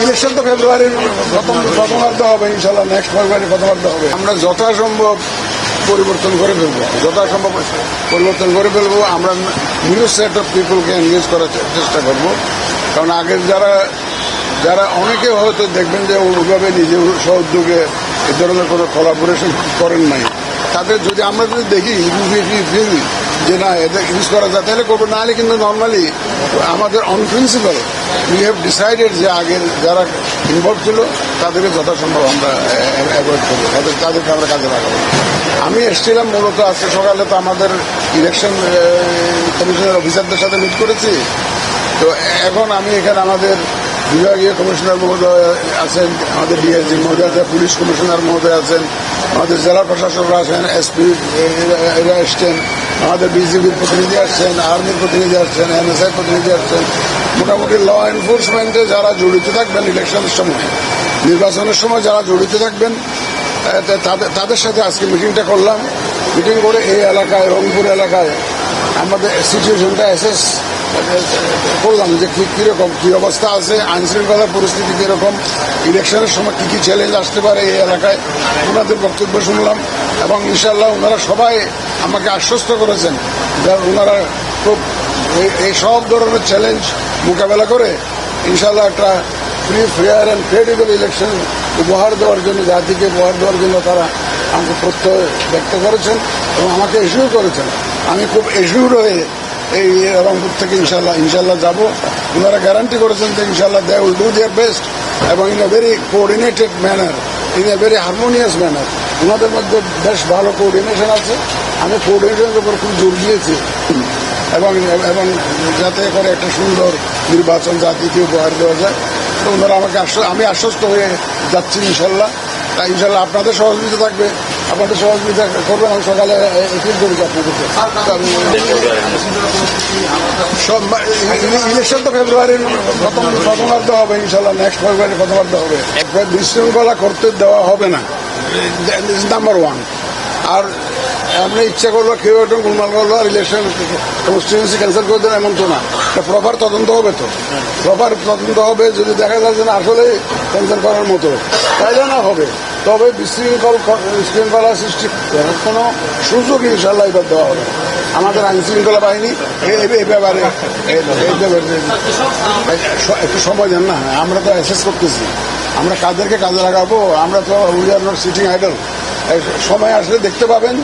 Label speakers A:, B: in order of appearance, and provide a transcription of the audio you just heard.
A: Election তো ফেব্রুয়ারির প্রথমার্ধ হবে, ইনশাল্লাহ নেক্সট ফেব্রুয়ারি প্রথমার্ধ হবে। আমরা যথাসম্ভব পরিবর্তন করে ফেলবো, যথাসম্ভব পরিবর্তন করে ফেলবো। আমরা নিউ সেট অফ পিপলকে এনগেজ করার চেষ্টা করব। কারণ আগের যারা অনেকে হয়তো দেখবেন যে ওইভাবে নিজে স্ব-উদ্যোগে এ ধরনের কোনো কোলাবোরেশন করেন নাই, তাদের যদি আমরা যদি দেখি ফিল যে না এদের ইউজ করা যায় তাহলে করবো, না হলে কিন্তু নর্মালি আমাদের on principal we have decided যে আগের যারা ইনভলভ ছিল তাদেরকে যথাসম্ভব আমরা অ্যাভয়েড করবো, তাদেরকে আমরা কাজে লাগাবো। আমি এসেছিলাম মূলত আজকে সকালে, তো আমাদের ইলেকশন কমিশনের অফিসারদের সাথে মিট করেছি। তো এখন আমি এখানে আমাদের বিভাগীয় কমিশনার মহোদয় আছেন, আমাদের ডিআইজি মহোদয় আছেন, পুলিশ কমিশনার মহোদয় আছেন, আমাদের জেলা প্রশাসকরা আছেন, এসপি এরা এসছেন, আমাদের বিজিবির প্রতিনিধি আসছেন, আর্মির প্রতিনিধি আসছেন, এনএসআই প্রতিনিধি আসছেন। মোটামুটি ল এনফোর্সমেন্টে যারা জড়িত থাকবেন ইলেকশনের সময়, নির্বাচনের সময় যারা জড়িত থাকবেন তাদের সাথে আজকে মিটিংটা করলাম। মিটিং করে এই এলাকায়, রংপুর এলাকায় আমাদের সিচুয়েশনটা অ্যাসেস করলাম যে কীরকম কী অবস্থা আছে, আইনশৃঙ্খলার পরিস্থিতি কীরকম, ইলেকশনের সময় কী কী চ্যালেঞ্জ আসতে পারে এই এলাকায়, ওনাদের বক্তব্য শুনলাম। এবং ইনশাল্লাহ ওনারা সবাই আমাকে আশ্বস্ত করেছেন যে ওনারা খুব এই সব ধরনের চ্যালেঞ্জ মোকাবেলা করে ইনশাল্লাহ একটা free, fair and credible election উপহার দেওয়ার জন্য, জাতিকে উপহার দেওয়ার জন্য তারা আমাকে প্রত্যয় ব্যক্ত করেছেন এবং আমাকে এসিউর করেছেন। আমি খুব এসিউর হয়ে এই রংপুর থেকে ইনশাল্লাহ যাব। ওনারা গ্যারান্টি করেছেন যে ইনশাল্লাহ they will do their best এবং in a very coordinated manner, in a very harmonious manner. ওনাদের মধ্যে বেশ ভালো কোঅর্ডিনেশন আছে। আমি কোঅর্ডিনেশনের উপর খুব জোর দিয়েছি এবং যাতে করে একটা সুন্দর নির্বাচন জাতিকে উপহার দেওয়া যায়। তো ওনারা আমি আশ্বস্ত হয়ে যাচ্ছি ইনশাল্লাহ। তাই ইনশাল্লাহ আপনাদের সহযোগিতা থাকবে, আপনাদের সহযোগিতা করবেন। আমি সকালে এপিল করেছি আপনাদেরকে। ইলেকশন তো ফেব্রুয়ারির প্রথমার্ধ হবে, ইনশাল্লাহ নেক্সট ফেব্রুয়ারি প্রথমার্ধ হবে। একবার বিশৃঙ্খলা করতে দেওয়া হবে না, নাম্বার ওয়ান। আর আপনি ইচ্ছা করলো কেউ একটু গোলমাল করলো আর ইলেকশন কনস্টিটিউয়েন্সি ক্যান্সেল করে দেন, এমন তো না। প্রপার তদন্ত হবে, তো প্রপার তদন্ত হবে। যদি দেখা যায় যে না আসলে ক্যান্সেল করার মতো, তাইলে না হবে। তবে বিশৃঙ্খলা সৃষ্টি করার কোনো সুযোগ ইনশাল্লাহ এবার দেওয়া হবে। আমাদের আইন শৃঙ্খলা বাহিনী এই ব্যাপারে একটু সময় দেন না। আমরা তো অ্যাসেস করতেছি, আমরা কাদেরকে কাজে লাগাবো। আমরা তো we are not sitting idle. সময় আসলে দেখতে পাবেন।